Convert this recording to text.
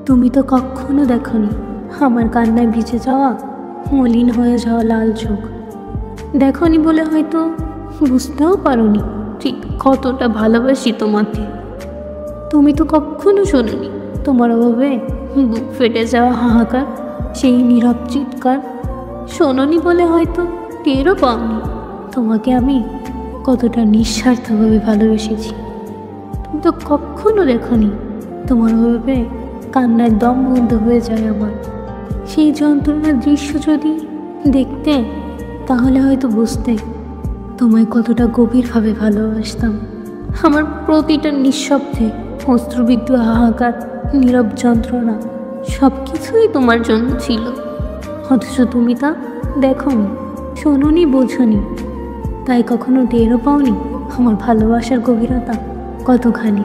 তুমি তো কখনো দেখনি আমার কান্নায় ভিজে যাওয়া, মলিন হয়ে যাওয়া লাল চোখ। দেখনি বলে হয়তো বুঝতেও পারোনি ঠিক কতটা ভালোবাসি তোমাকে। তুমি তো কখনো শোনোনি তোমার অভাবে বুক ফেটে যাওয়া হাহাকার, সেই নীরব চিৎকার। শোনোনি বলে হয়তো টেরও পাওনি তোমাকে আমি কতটা নিঃস্বার্থভাবে ভালোবেসেছি। তুমি তো কখনো দেখনি তোমার অভাবে কান্নায় দম বন্ধ হয়ে যায় আমার। সেই যন্ত্রণার দৃশ্য যদি দেখতে তাহলে হয়তো বুঝতে তোমায় কতটা গভীরভাবে ভালোবাসতাম। আমার প্রতিটা নিঃশব্দে অশ্রুবিদ্ধ হাহাকার, নীরব যন্ত্রণা সব কিছুই তোমার জন্য ছিল। অথচ তুমি তা দেখোনি, শোনোনি, বোঝোনি। তাই কখনো টেরও পাওনি আমার ভালোবাসার গভীরতা কতখানি।